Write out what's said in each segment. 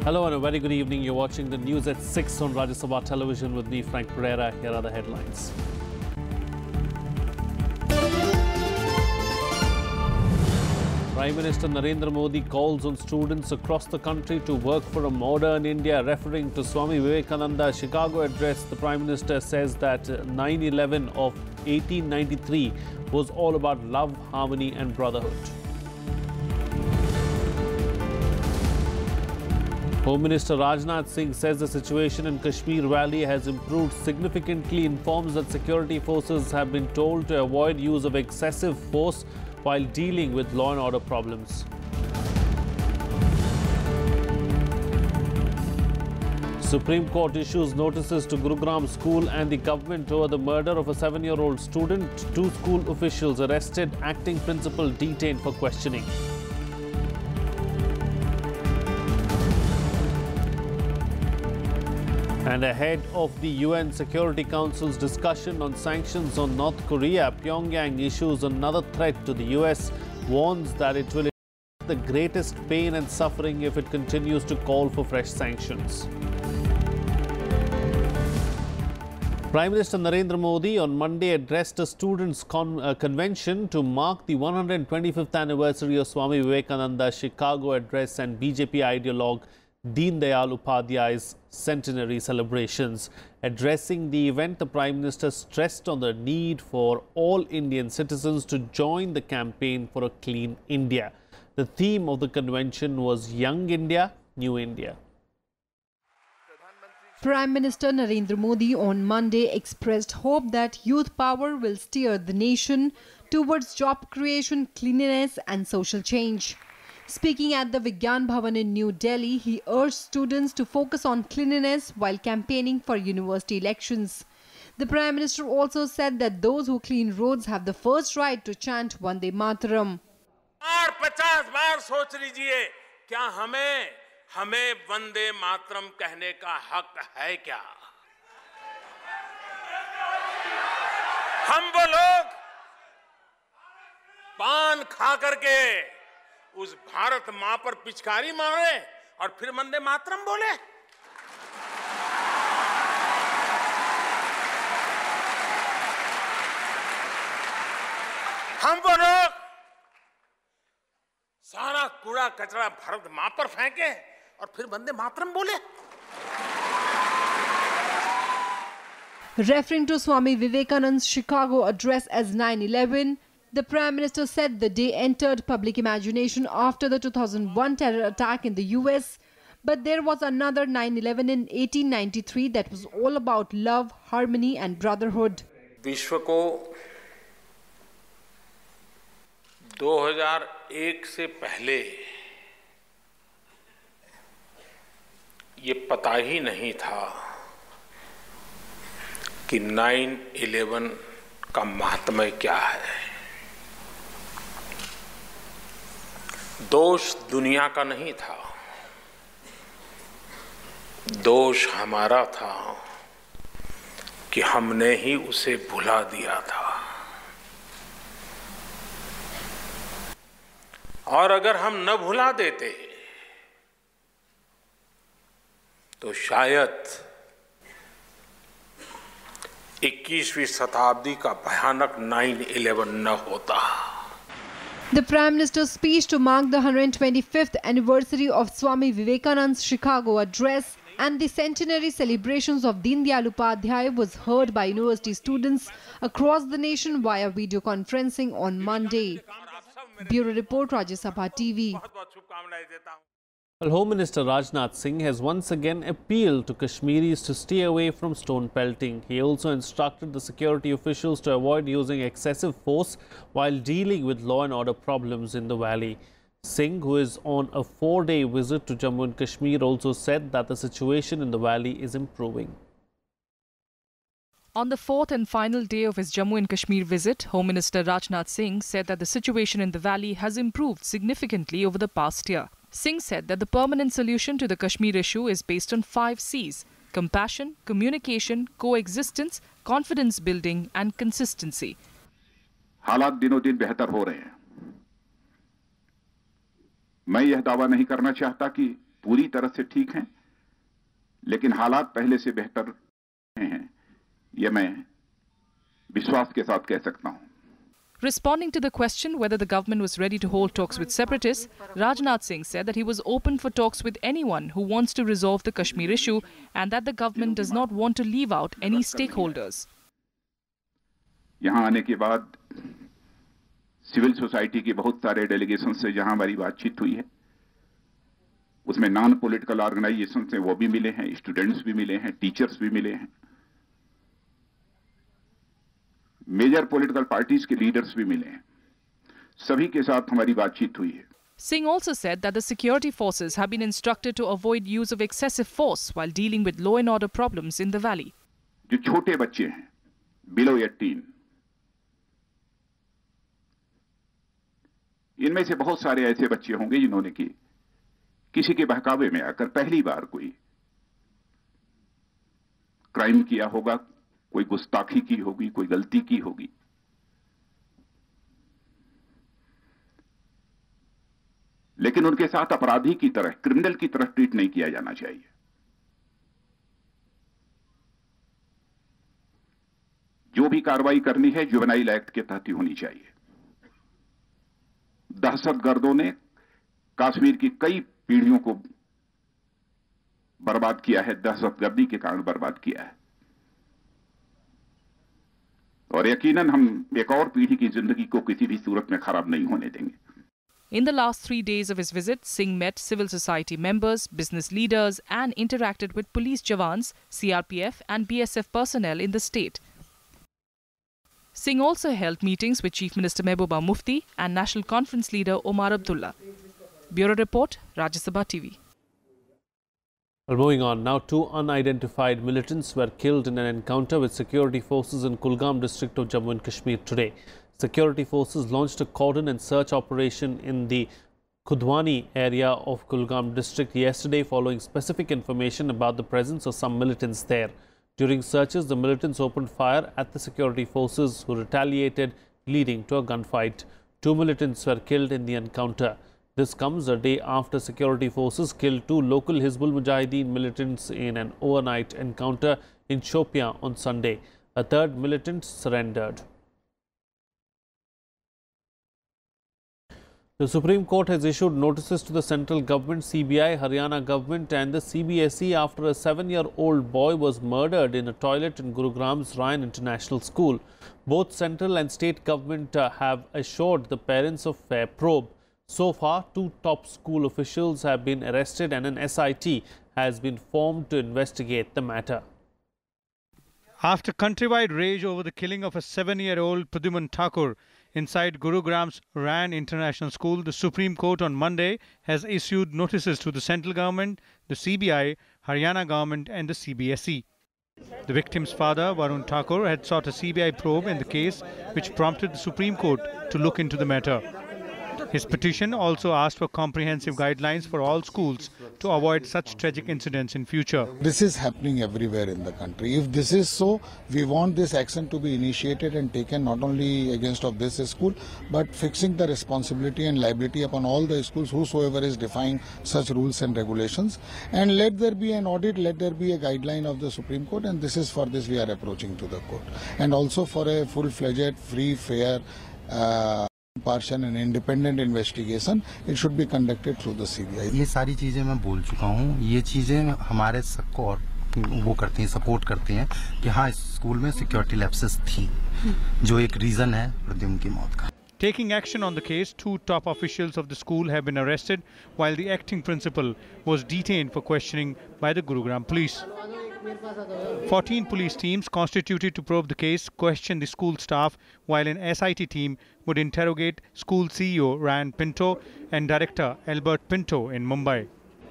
Hello and a very good evening. You're watching the news at 6 on Rajya Sabha television with me, Frank Pereira. Here are the headlines. Prime Minister Narendra Modi calls on students across the country to work for a modern India. Referring to Swami Vivekananda's Chicago address, the Prime Minister says that 9/11 of 1893 was all about love, harmony and brotherhood. Home Minister Rajnath Singh says the situation in Kashmir Valley has improved significantly, informs that security forces have been told to avoid use of excessive force while dealing with law and order problems. Supreme Court issues notices to Gurugram School and the government over the murder of a 7-year-old student. 2 school officials arrested, acting principal detained for questioning. And ahead of the UN Security Council's discussion on sanctions on North Korea, Pyongyang issues another threat to the US, warns that it will inflict the greatest pain and suffering if it continues to call for fresh sanctions. Prime Minister Narendra Modi on Monday addressed a students' convention to mark the 125th anniversary of Swami Vivekananda's Chicago address and BJP ideologue Deen Dayal Upadhyay's centenary celebrations. Addressing the event, the Prime Minister stressed on the need for all Indian citizens to join the campaign for a clean India. The theme of the convention was Young India, New India. Prime Minister Narendra Modi on Monday expressed hope that youth power will steer the nation towards job creation, cleanliness and social change. Speaking at the Vigyan Bhavan in New Delhi, he urged students to focus on cleanliness while campaigning for university elections. The Prime Minister also said that those who clean roads have the first right to chant Vande Mataram. 50 बार सोच लीजिए, क्या हमें वंदे मातरम कहने का हक है क्या? हम वो लोग पान खा करके उस भारत मां पर पिचकारी मारे और फिर वंदे मातरम बोले? हम वो लोग सारा कूड़ा कचरा भारत मां पर फेंके और फिर वंदे मातरम बोले? Referring to Swami Vivekananda's Chicago address as 9/11, the Prime Minister said the day entered public imagination after the 2001 terror attack in the US, but there was another 9/11 in 1893 that was all about love, harmony and brotherhood. विश्व को 2001 से पहले ये पता ही नहीं था कि 9/11 का महात्म्य क्या है। दोष दुनिया का नहीं था, दोष हमारा था कि हमने ही उसे भुला दिया था। और अगर हम न भुला देते तो शायद 21वीं शताब्दी का भयानक 9/11 न होता। The Prime Minister's speech to mark the 125th anniversary of Swami Vivekananda's Chicago address and the centenary celebrations of Deen Dayal Upadhyay was heard by university students across the nation via video conferencing on Monday. Bureau Report, Rajya Sabha TV. Well, Home Minister Rajnath Singh has once again appealed to Kashmiris to stay away from stone pelting. He also instructed the security officials to avoid using excessive force while dealing with law and order problems in the valley. Singh, who is on a 4-day visit to Jammu and Kashmir, also said that the situation in the valley is improving. On the 4th and final day of his Jammu and Kashmir visit, Home Minister Rajnath Singh said that the situation in the valley has improved significantly over the past year. Singh said that the permanent solution to the Kashmir issue is based on 5 C's: compassion, communication, coexistence, confidence building and consistency. हालात दिनों दिन बेहतर हो रहे हैं। मैं यह दावा नहीं करना चाहता कि पूरी तरह से ठीक हैं, लेकिन हालात पहले से बेहतर हैं, यह मैं विश्वास के साथ कह सकता हूं। Responding to the question whether the government was ready to hold talks with separatists, Rajnath Singh said that he was open for talks with anyone who wants to resolve the Kashmir issue and that the government does not want to leave out any stakeholders. यहां आने के बाद civil society के बहुत सारे delegation से जहां हमारी बातचीत हुई है, उसमें नॉन पॉलिटिकल ऑर्गेनाइजेशन से वो भी मिले हैं, स्टूडेंट्स भी मिले हैं, टीचर्स भी मिले हैं, मेजर पॉलिटिकल पार्टीज के लीडर्स भी मिले हैं, सभी के साथ हमारी बातचीत हुई है। Singh also said that the security forces have been instructed to avoid use of excessive force while dealing with law and order problems in the valley. जो छोटे बच्चे हैं, below 18, इनमें से बहुत सारे ऐसे बच्चे होंगे जिन्होंने की किसी के बहकावे में आकर पहली बार कोई क्राइम किया होगा, कोई गुस्ताखी की होगी, कोई गलती की होगी। लेकिन उनके साथ अपराधी की तरह, क्रिमिनल की तरह ट्रीट नहीं किया जाना चाहिए। जो भी कार्रवाई करनी है जुवेनाइल एक्ट के तहत ही होनी चाहिए। दहशतगर्दों ने कश्मीर की कई पीढ़ियों को बर्बाद किया है, दहशतगर्दी के कारण बर्बाद किया है, और यकीनन हम एक और पीढ़ी की जिंदगी को किसी भी सूरत में खराब नहीं होने देंगे। In the last 3 days of his visit, Singh met civil society members, business leaders and interacted with police jawans, CRPF and BSF personnel in the state. Singh also held meetings with Chief Minister Mehbooba Mufti and National Conference leader Omar Abdullah. Bureau Report, Rajya Sabha TV. Well, moving on, now 2 unidentified militants were killed in an encounter with security forces in Kulgam district of Jammu and Kashmir today. Security forces launched a cordon and search operation in the Khudwani area of Kulgam district yesterday following specific information about the presence of some militants there. During searches, the militants opened fire at the security forces who retaliated, leading to a gunfight. 2 militants were killed in the encounter. This comes a day after security forces killed 2 local Hizbul Mujahideen militants in an overnight encounter in Shopian on Sunday. A 3rd militant surrendered. The Supreme Court has issued notices to the central government, CBI, Haryana government and the CBSE after a 7-year-old boy was murdered in a toilet in Gurugram's Ryan International School. Both central and state government have assured the parents of fair probe. So far, 2 top school officials have been arrested and an SIT has been formed to investigate the matter. After countrywide rage over the killing of a 7-year-old Pradyuman Thakur inside Gurugram's Ryan International School, the Supreme Court on Monday has issued notices to the central government, the CBI, Haryana government and the CBSE. The victim's father, Varun Thakur, had sought a CBI probe in the case, which prompted the Supreme Court to look into the matter. His petition also asked for comprehensive guidelines for all schools to avoid such tragic incidents in future. This is happening everywhere in the country. If this is so, we want this action to be initiated and taken not only against of this school, but fixing the responsibility and liability upon all the schools whosoever is defying such rules and regulations. And let there be an audit, let there be a guideline of the Supreme Court, and this is for this we are approaching to the court. And also for a full-fledged, free, fair, impartial and independent investigation, it should be conducted through the CBI. ये सारी चीजें मैं बोल चुका हूँ, ये चीजें हमारे सबको और वो करती हैं, सपोर्ट करती हैं कि हाँ इस स्कूल में सिक्योरिटी लैप्सेस थी, जो एक रीजन है प्रद्युम्न की मौत का. Taking action on the case, 2 top officials of the school have been arrested, while the acting principal was detained for questioning by the Gurugram police. 14 police teams constituted to probe the case questioned the school staff, while an SIT team would interrogate school CEO Ryan Pinto and director Albert Pinto in Mumbai.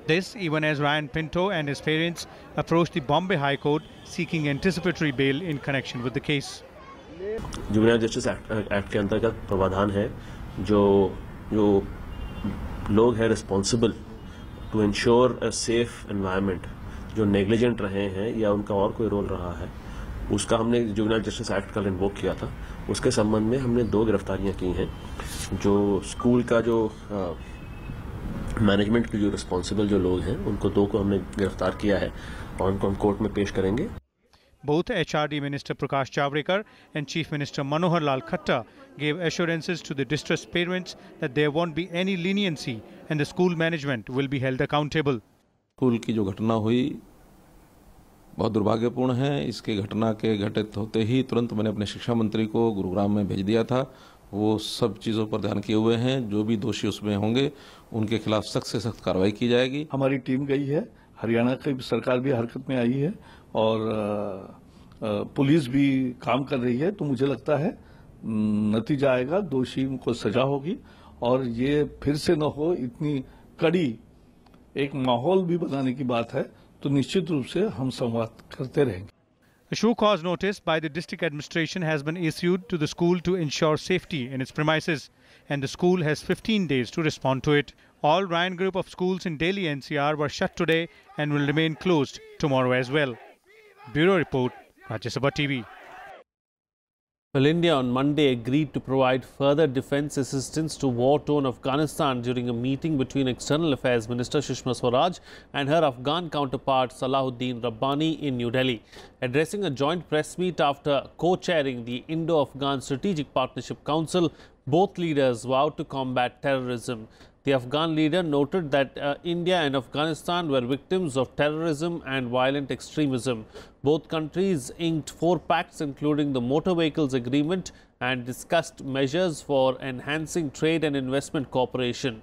This even as Ryan Pinto and his parents approached the Bombay High Court seeking anticipatory bail in connection with the case. Juvenile justice act के अंतर्गत प्रावधान है जो लोग हैं responsible to ensure a safe environment, जो negligent रहे हैं या उनका और कोई रोल रहा है, उसका हमने जुवेनाइल जस्टिस एक्ट कल इन्वोक किया था. उसके संबंध में हमने 2 गिरफ्तारियां की हैं. जो स्कूल का जो मैनेजमेंट के जो रिस्पॉन्सिबल जो लोग हैं उनको 2 को हमने गिरफ्तार किया है और उनको हम कोर्ट में पेश करेंगे. Both HRD Minister Prakash Javadekar and Chief Minister Manohar Lal Khattar gave assurances to the distressed parents that there won't be any leniency and the school management will be held accountable. School की जो घटना हुई बहुत दुर्भाग्यपूर्ण है. इसके घटना के घटित होते ही तुरंत मैंने अपने शिक्षा मंत्री को गुरुग्राम में भेज दिया था. वो सब चीज़ों पर ध्यान किए हुए हैं. जो भी दोषी उसमें होंगे उनके खिलाफ सख्त से सख्त कार्रवाई की जाएगी. हमारी टीम गई है, हरियाणा की सरकार भी हरकत में आई है और पुलिस भी काम कर रही है. तो मुझे लगता है नतीजा आएगा, दोषी को सजा होगी और ये फिर से न हो. इतनी कड़ी एक माहौल भी बनाने की बात है तो निश्चित रूप से हम संवाद करते रहेंगे. A show cause notice by the district administration has been issued to the school to ensure safety in its premises, and the school has 15 days to respond to it. All Ryan group of schools in Delhi NCR were shut today and will remain closed tomorrow as well. Bureau Report, Rajya Sabha TV. Well, India on Monday agreed to provide further defence assistance to war-torn Afghanistan during a meeting between External Affairs Minister Sushma Swaraj and her Afghan counterpart Salahuddin Rabbani in New Delhi. Addressing a joint press meet after co-chairing the Indo-Afghan Strategic Partnership Council, both leaders vowed to combat terrorism. The Afghan leader noted that India and Afghanistan were victims of terrorism and violent extremism. Both countries inked 4 pacts, including the Motor Vehicles Agreement, and discussed measures for enhancing trade and investment cooperation.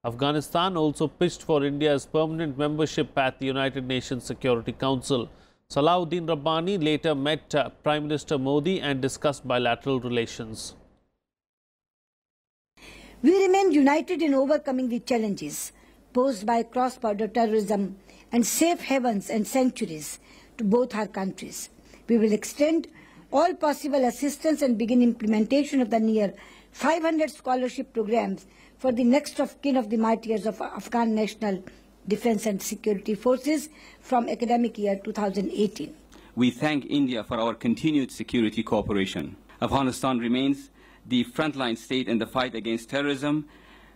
Afghanistan also pitched for India's permanent membership at the United Nations Security Council. Salahuddin Rabbani later met Prime Minister Modi and discussed bilateral relations. We remain united in overcoming the challenges posed by cross-border terrorism and safe havens and sanctuaries to both our countries. We will extend all possible assistance and begin implementation of the near 500 scholarship programs for the next of kin of the martyrs of Afghan National Defence and Security Forces from academic year 2018. We thank India for our continued security cooperation. Afghanistan remains the frontline state in the fight against terrorism,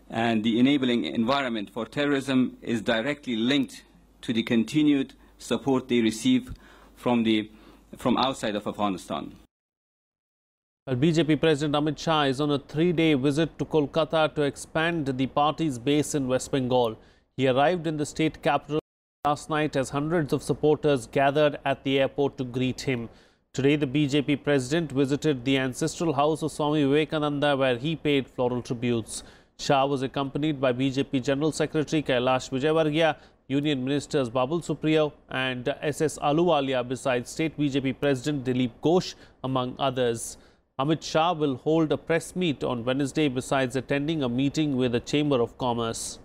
and the enabling environment for terrorism is directly linked to the continued support they receive from outside of Afghanistan. Well, BJP President Amit Shah is on a 3-day visit to Kolkata to expand the party's base in West Bengal. He arrived in the state capital last night as hundreds of supporters gathered at the airport to greet him. Today, the BJP president visited the ancestral house of Swami Vivekananda, where he paid floral tributes. Shah was accompanied by BJP General Secretary Kailash Vijaywargiya, Union Ministers Babul Supriyo and SS Ahluwalia, besides State BJP President Dilip Ghosh, among others. Amit Shah will hold a press meet on Wednesday, besides attending a meeting with the Chamber of Commerce.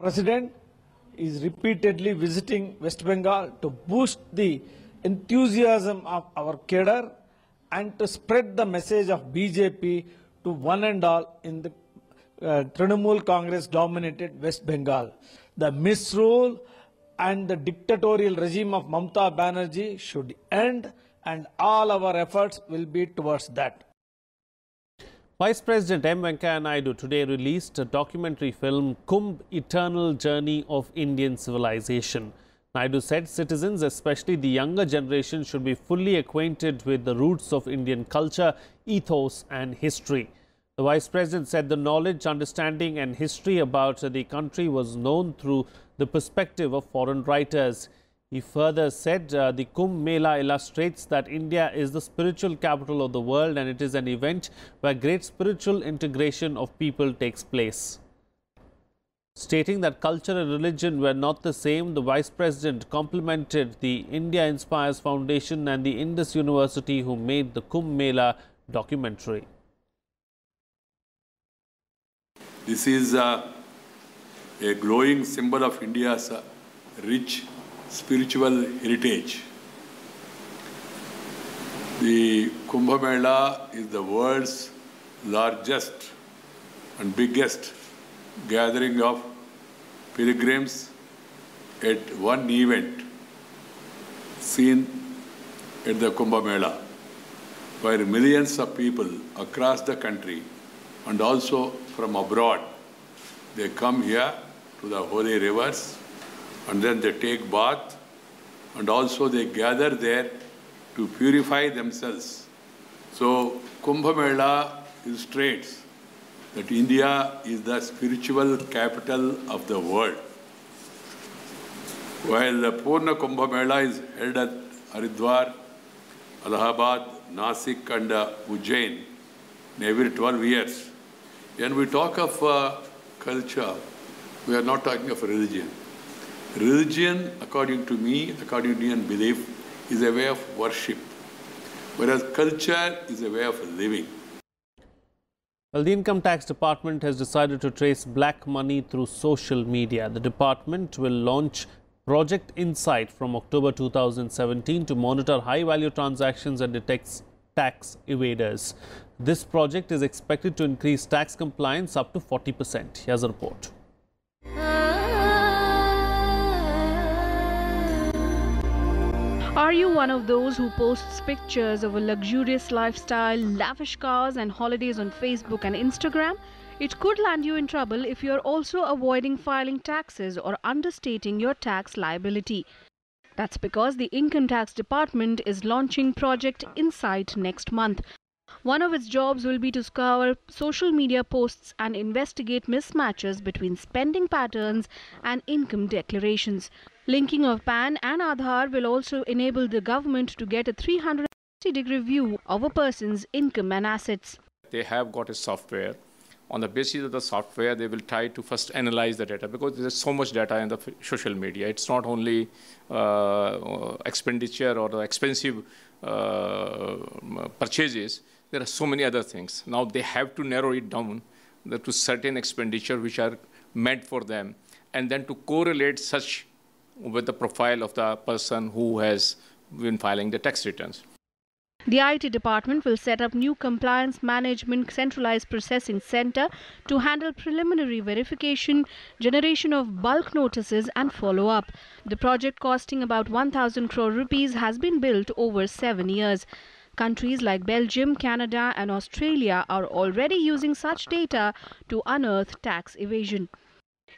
President is repeatedly visiting West Bengal to boost the enthusiasm of our cadre and to spread the message of BJP to one and all in the Trinamool Congress dominated West Bengal. The misrule and the dictatorial regime of Mamata Banerjee should end, and all our efforts will be towards that. Vice President M Venkaiah Naidu today released a documentary film, Kumbh Eternal Journey of Indian Civilization. Naidu said citizens, especially the younger generation, should be fully acquainted with the roots of Indian culture, ethos and history. The Vice President said the knowledge, understanding and history about the country was known through the perspective of foreign writers. He further said the Kumbh Mela illustrates that India is the spiritual capital of the world, and it is an event where great spiritual integration of people takes place. Stating that culture and religion were not the same, the Vice President complimented the India Inspires Foundation and the Indus University who made the Kumbh Mela documentary. This is a growing symbol of India's rich spiritual heritage. The Kumbh Mela is the world's largest and biggest gathering of pilgrims at one event seen at the Kumbh Mela, where millions of people across the country and also from abroad They come here to the holy rivers and then they take bath and also they gather there to purify themselves. So Kumbh Mela illustrates that India is the spiritual capital of the world. While the Purna Kumbh Mela is held at Haridwar, Allahabad, Nasik and Ujjain every 12 years. When we talk of culture, we are not talking of religion. Religion, according to me, according to Indian belief, is a way of worship, whereas culture is a way of living. Well, the Income Tax Department has decided to trace black money through social media. The department will launch Project Insight from October 2017 to monitor high-value transactions and detect tax evaders. This project is expected to increase tax compliance up to 40%. Here's a report. Are you one of those who posts pictures of a luxurious lifestyle, lavish cars and holidays on Facebook and Instagram? It could land you in trouble if you're also avoiding filing taxes or understating your tax liability. That's because the Income Tax Department is launching Project Insight next month. One of its jobs will be to scour social media posts and investigate mismatches between spending patterns and income declarations. Linking of PAN and Aadhaar will also enable the government to get a 360-degree view of a person's income and assets. They have got a software. On the basis of the software, they will try to first analyze the data because there's so much data in the social media. It's not only expenditure or the expensive purchases. There are so many other things. Now they have to narrow it down to certain expenditure which are meant for them, and then to correlate such with the profile of the person who has been filing the tax returns. The IT department will set up new compliance management centralized processing center to handle preliminary verification, generation of bulk notices and follow-up. The project, costing about 1,000 crore rupees, has been built over 7 years. Countries like Belgium, Canada and Australia are already using such data to unearth tax evasion.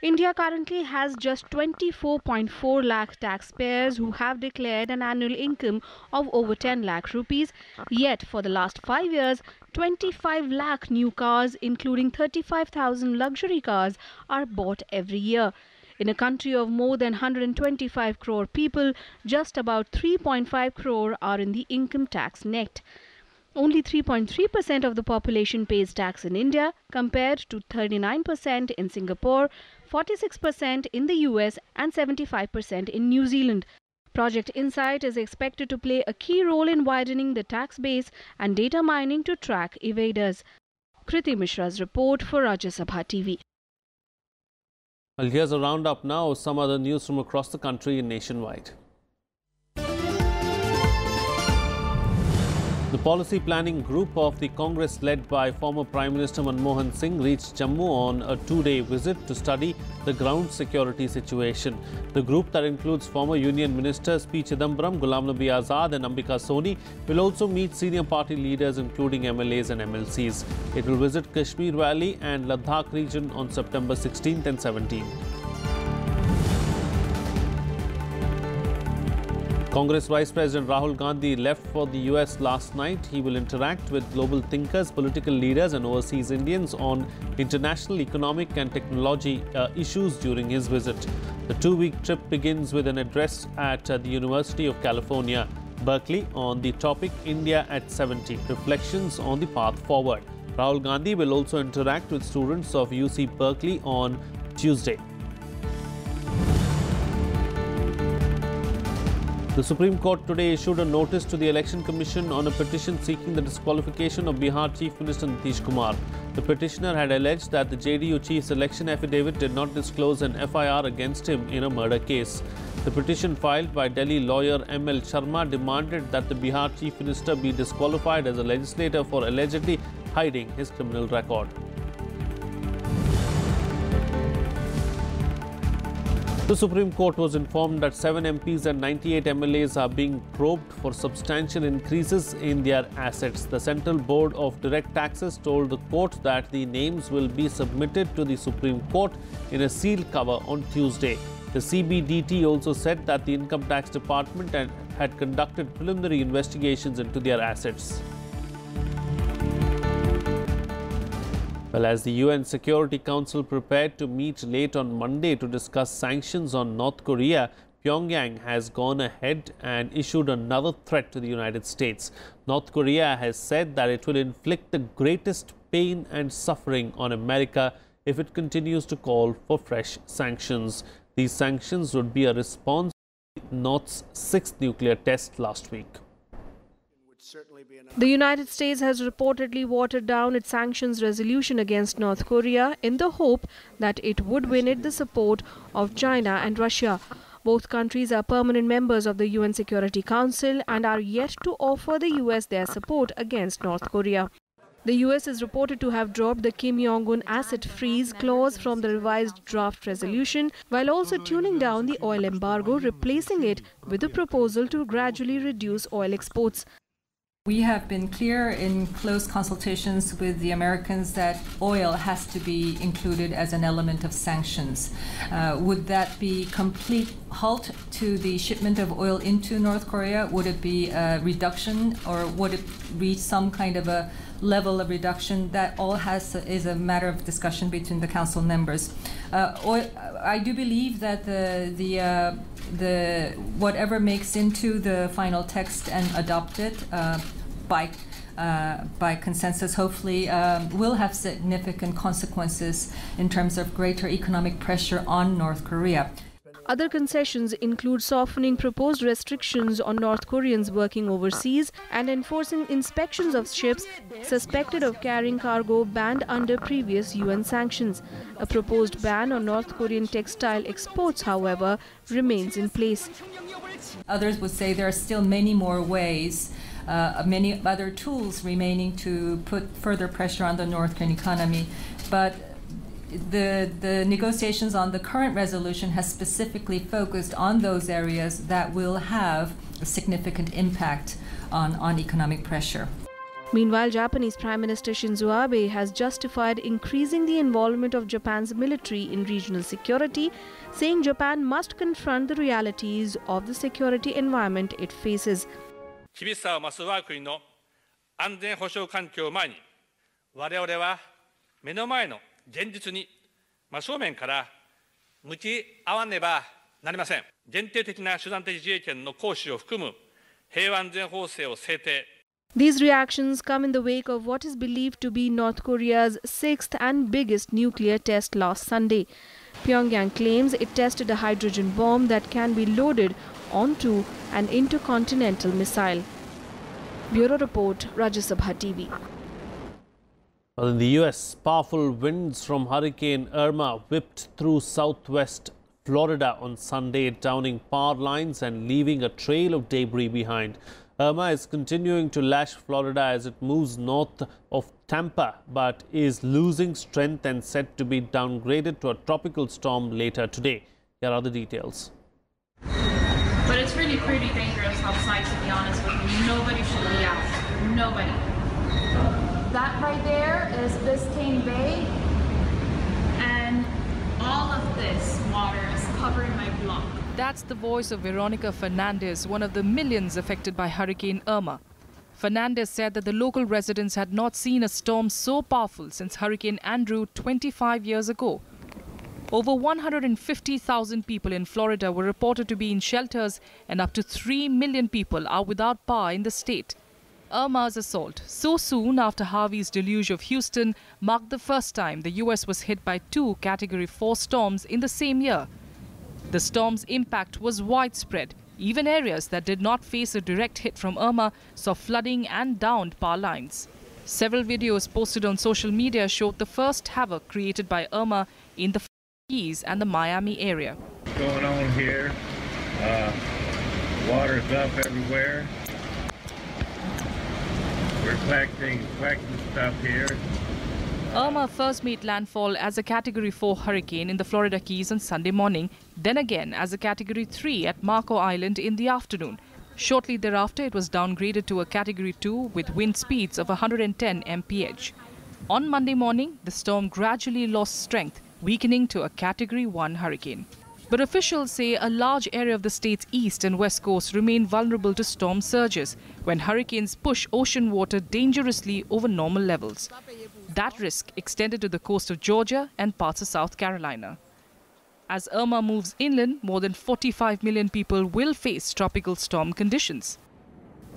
India currently has just 24.4 lakh taxpayers who have declared an annual income of over 10 lakh rupees. Yet for the last 5 years, 25 lakh new cars, including 35,000 luxury cars, are bought every year. In a country of more than 125 crore people, just about 3.5 crore are in the income tax net. Only 3.3% of the population pays tax in India, compared to 39% in Singapore, 46% in the US and 75% in New Zealand. Project Insight is expected to play a key role in widening the tax base and data mining to track evaders. Kriti Mishra's report for Rajya Sabha TV. Well, here's a roundup now of some other news from across the country and nationwide. The policy planning group of the Congress, led by former Prime Minister Manmohan Singh, reached Jammu on a 2-day visit to study the ground security situation. The group, that includes former Union Ministers P. Chidambaram, Ghulam Nabi Azad and Ambika Soni, will also meet senior party leaders including MLAs and MLCs. It will visit Kashmir Valley and Ladakh region on September 16th and 17th. Congress Vice President Rahul Gandhi left for the US last night. He will interact with global thinkers, political leaders and overseas Indians on international economic and technology issues during his visit. The 2-week trip begins with an address at the University of California, Berkeley, on the topic India at 70, Reflections on the Path Forward. Rahul Gandhi will also interact with students of UC Berkeley on Tuesday. The Supreme Court today issued a notice to the Election Commission on a petition seeking the disqualification of Bihar Chief Minister Nitish Kumar. The petitioner had alleged that the JDU chief's election affidavit did not disclose an FIR against him in a murder case. The petition, filed by Delhi lawyer ML Sharma, demanded that the Bihar Chief Minister be disqualified as a legislator for allegedly hiding his criminal record. The Supreme Court was informed that 7 MPs and 98 MLAs are being probed for substantial increases in their assets. The Central Board of Direct Taxes told the court that the names will be submitted to the Supreme Court in a sealed cover on Tuesday. The CBDT also said that the Income Tax Department had conducted preliminary investigations into their assets. Well, as the UN Security Council prepared to meet late on Monday to discuss sanctions on North Korea, Pyongyang has gone ahead and issued another threat to the United States. North Korea has said that it will inflict the greatest pain and suffering on America if it continues to call for fresh sanctions. These sanctions would be a response to North's 6th nuclear test last week. The United States has reportedly watered down its sanctions resolution against North Korea in the hope that it would win it the support of China and Russia. Both countries are permanent members of the UN Security Council and are yet to offer the US their support against North Korea. The US is reported to have dropped the Kim Jong-un asset freeze clause from the revised draft resolution, while also tuning down the oil embargo, replacing it with a proposal to gradually reduce oil exports. We have been clear in close consultations with the Americans that oil has to be included as an element of sanctions. Would that be complete halt to the shipment of oil into North Korea? Would it be a reduction, or would it reach some kind of a level of reduction? That all is a matter of discussion between the council members. I do believe that the whatever makes into the final text and adopted by consensus, hopefully, will have significant consequences in terms of greater economic pressure on North Korea. Other concessions include softening proposed restrictions on North Koreans working overseas and enforcing inspections of ships suspected of carrying cargo banned under previous UN sanctions. A proposed ban on North Korean textile exports, however, remains in place. Others would say there are still many more ways, many other tools remaining to put further pressure on the North Korean economy, but the negotiations on the current resolution has specifically focused on those areas that will have a significant impact on economic pressure. Meanwhile, Japanese Prime Minister Shinzo Abe has justified increasing the involvement of Japan's military in regional security, saying Japan must confront the realities of the security environment it faces. 厳しさを増す我が国の安全保障環境を前に、我々は目の前の現実に真正面から向き合わねばなりません。限定的な手段的自衛権の行使を含む平和安全法制を制定。 These reactions come in the wake of what is believed to be North Korea's 6th and biggest nuclear test last Sunday. Pyongyang claims it tested a hydrogen bomb that can be loaded onto an intercontinental missile. Bureau Report, Rajya Sabha TV. Well, in the US, powerful winds from Hurricane Irma whipped through southwest Florida on Sunday, downing power lines and leaving a trail of debris behind. Irma is continuing to lash Florida as it moves north of Tampa, but is losing strength and set to be downgraded to a tropical storm later today. Here are the details. But it's really pretty dangerous outside, to be honest with you. Nobody should be out. Nobody. That right there is Biscayne Bay, and all of this water is covering my block. That's the voice of Veronica Fernandez, one of the millions affected by Hurricane Irma. Fernandez said that the local residents had not seen a storm so powerful since Hurricane Andrew 25 years ago. Over 150,000 people in Florida were reported to be in shelters, and up to 3 million people are without power in the state. Irma's assault, so soon after Harvey's deluge of Houston, marked the first time the U.S. was hit by 2 Category 4 storms in the same year. The storm's impact was widespread. Even areas that did not face a direct hit from Irma saw flooding and downed power lines. Several videos posted on social media showed the first havoc created by Irma in the Keys and the Miami area. What's going on here? Water's up everywhere. We're collecting stuff here. Irma first made landfall as a Category 4 hurricane in the Florida Keys on Sunday morning, then again as a Category 3 at Marco Island in the afternoon. Shortly thereafter, it was downgraded to a Category 2 with wind speeds of 110 mph. On Monday morning, the storm gradually lost strength, weakening to a Category 1 hurricane. But officials say a large area of the state's east and west coast remain vulnerable to storm surges when hurricanes push ocean water dangerously over normal levels. That risk extended to the coast of Georgia and parts of South Carolina. As Irma moves inland, more than 45 million people will face tropical storm conditions.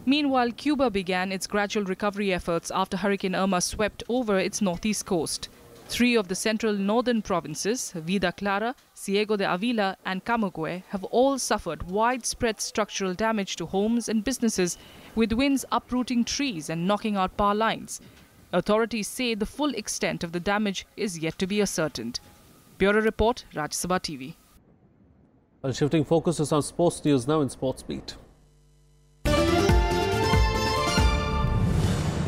Meanwhile, Cuba began its gradual recovery efforts after Hurricane Irma swept over its northeast coast. 3 of the central northern provinces, Vida Clara, Ciego de Avila and Camagüey, have all suffered widespread structural damage to homes and businesses, with winds uprooting trees and knocking out power lines. Authorities say the full extent of the damage is yet to be ascertained. Bureau Report, Rajya Sabha TV. Well, shifting focus is on sports news now in Sports Beat.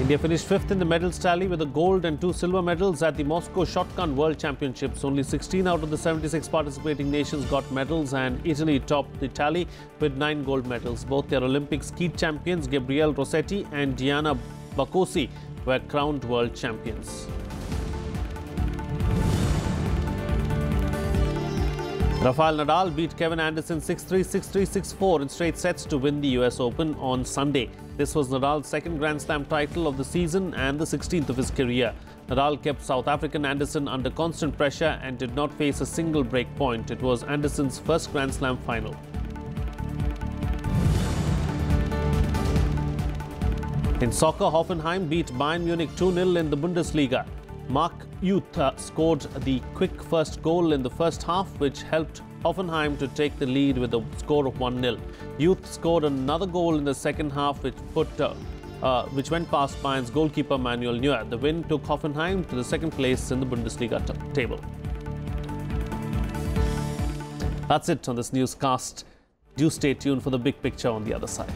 India finished 5th in the medals tally with a gold and 2 silver medals at the Moscow Shotgun World Championships. Only 16 out of the 76 participating nations got medals, and Italy topped the tally with 9 gold medals. Both their Olympic skeet champions Gabriele Rossetti and Diana Baccosi were crowned world champions. Rafael Nadal beat Kevin Anderson 6-3, 6-3, 6-4 in straight sets to win the US Open on Sunday. This was Nadal's second Grand Slam title of the season and the 16th of his career. Nadal kept South African Anderson under constant pressure and did not face a single break point. It was Anderson's first Grand Slam final. In soccer, Hoffenheim beat Bayern Munich 2-0 in the Bundesliga. Mark Uth scored the quick first goal in the first half, which helped Hoffenheim to take the lead with a score of 1-0. Uth scored another goal in the second half, which went past Bayern's goalkeeper Manuel Neuer. The win took Hoffenheim to the second place in the Bundesliga table. That's it on this newscast. Do stay tuned for the big picture on the other side.